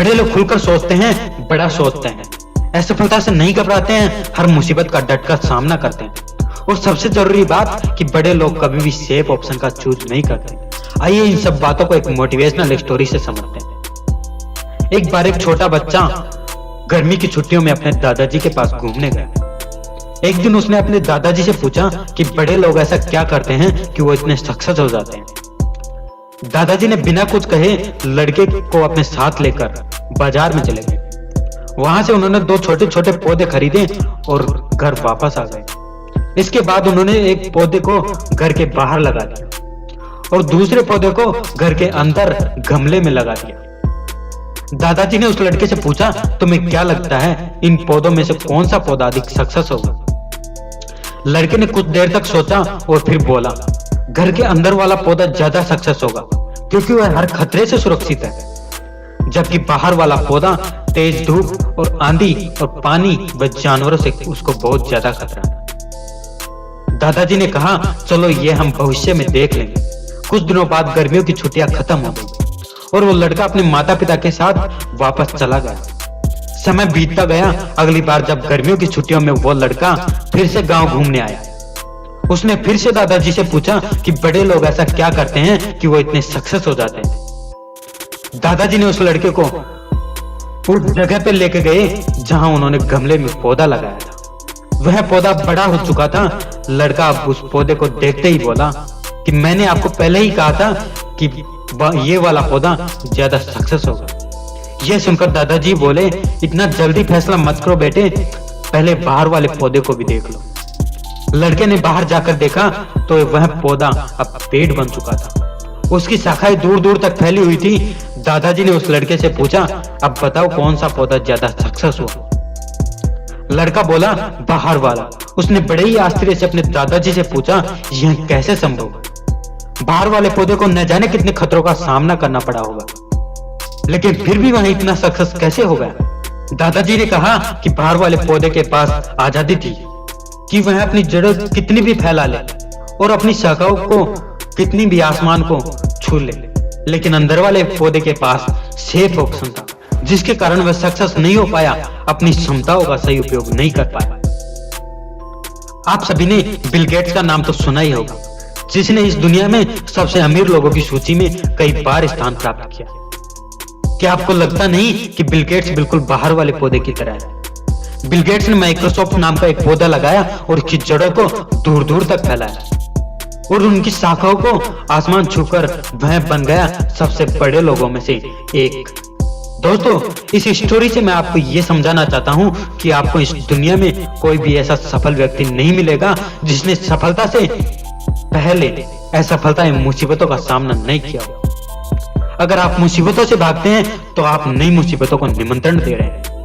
बड़े लोग खुलकर सोचते हैं, बड़ा सोचते हैं, असफलता से नहीं घबराते हैं, हर मुसीबत का डट कर सामना करते हैं। और सबसे जरूरी बात कि बड़े लोग कभी भी सेफ ऑप्शन का चूज नहीं करते। आइए इन सब बातों को एक मोटिवेशनल स्टोरी से समझते हैं। एक बार एक छोटा बच्चा गर्मी की छुट्टियों में अपने दादाजी के पास घूमने गया। एक दिन उसने अपने दादाजी से पूछा कि बड़े लोग ऐसा क्या करते हैं कि वो इतने सक्सेस हो जाते हैं। दादाजी ने बिना कुछ कहे लड़के को अपने साथ लेकर बाजार में चले गए। वहां से उन्होंने 2 छोटे छोटे पौधे खरीदे और घर वापस आ गए। इसके बाद उन्होंने एक पौधे को घर के बाहर लगा दिया और दूसरे पौधे को घर के अंदर गमले में लगा दिया। दादाजी ने उस लड़के से पूछा, तुम्हें क्या लगता है इन पौधों में से कौन सा पौधा अधिक सक्सेस होगा? लड़के ने कुछ देर तक सोचा और फिर बोला, घर के अंदर वाला पौधा ज्यादा सक्सेस होगा क्योंकि वह हर खतरे से सुरक्षित है, जबकि बाहर वाला पौधा तेज धूप और आंधी और पानी व जानवरों से उसको बहुत ज्यादा खतरा है। दादाजी ने कहा, चलो ये हम भविष्य में देख लेंगे। कुछ दिनों बाद गर्मियों की छुट्टियां खत्म हो गई और वो लड़का अपने माता पिता के साथ वापस चला गया। समय बीतता गया। अगली बार जब गर्मियों की छुट्टियों में वो लड़का फिर से गांव घूमने आया, उसने फिर से दादाजी से पूछा कि बड़े लोग ऐसा क्या करते हैं कि वो इतने सक्सेस हो जाते हैं। दादाजी ने उस लड़के को उस जगह पे लेके गए जहां उन्होंने गमले में पौधा लगाया था। वह पौधा बड़ा हो चुका था। लड़का अब उस पौधे को देखते ही बोला कि मैंने आपको पहले ही कहा था कि ये वाला पौधा ज्यादा सक्सेस होगा। यह सुनकर दादाजी बोले, इतना जल्दी फैसला मत करो बेटे, पहले बाहर वाले पौधे को भी देख लो। लड़के ने बाहर जाकर देखा तो वह पौधा अब पेड़ बन चुका था। उसकी शाखाएं दूर दूर तक फैली हुई थी। दादाजी ने उस लड़के से पूछा, अब बताओ कौन सा पौधा ज्यादा सक्सेस हुआ? लड़का बोला, बाहर वाला। उसने बड़े ही आश्चर्य से अपने दादाजी से पूछा, यह कैसे संभव? बाहर वाले पौधे को न जाने कितने खतरों का सामना करना पड़ा होगा, लेकिन फिर भी वह इतना सक्सेस कैसे हो गया? दादाजी ने कहा कि बाहर वाले पौधे के पास आजादी थी कि वह अपनी जड़ों कितनी भी फैला ले और अपनी शाखाओं को कितनी भी आसमान को छू ले, लेकिन अंदर वाले पौधे के पास सेफ ऑप्शन था, जिसके कारण वह सक्सेस नहीं हो पाया, अपनी क्षमताओं का सही उपयोग नहीं कर पाया। आप सभी ने बिल गेट्स का नाम तो सुना ही होगा, जिसने इस दुनिया में सबसे अमीर लोगों की सूची में कई बार स्थान प्राप्त किया। क्या आपको लगता नहीं कि बिल गेट्स बिल्कुल बाहर वाले पौधे की तरह है? बिल गेट्स ने माइक्रोसॉफ्ट नाम का एक पौधा लगाया और उसकी जड़ों को दूर दूर तक फैलाया और उनकी शाखाओं को आसमान छूकर वह बन गया सबसे बड़े लोगों में से एक। दोस्तों, इस स्टोरी से मैं आपको ये समझाना चाहता हूँ कि आपको इस दुनिया में कोई भी ऐसा सफल व्यक्ति नहीं मिलेगा जिसने सफलता से पहले असफलता या मुसीबतों का सामना नहीं किया हो। अगर आप मुसीबतों से भागते हैं तो आप नई मुसीबतों को निमंत्रण दे रहे हैं।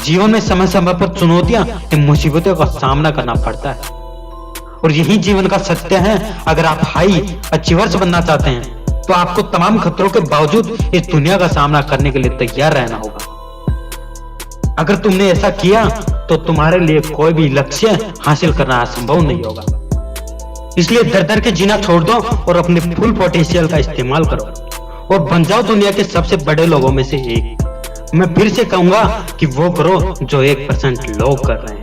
जीवन में समय समय पर चुनौतियां या मुसीबतों का सामना करना पड़ता है और यही जीवन का सत्य है। अगर आप हाई अचीवर्स बनना चाहते हैं तो आपको तमाम खतरों के बावजूद इस दुनिया का सामना करने के लिए तैयार रहना होगा। अगर तुमने ऐसा किया तो तुम्हारे लिए कोई भी लक्ष्य हासिल करना असंभव नहीं होगा। इसलिए डर डर के जीना छोड़ दो और अपने फुल पोटेंशियल का इस्तेमाल करो और बन जाओ दुनिया के सबसे बड़े लोगों में से एक। मैं फिर से कहूंगा कि वो करो जो 1% लोग कर रहे हैं।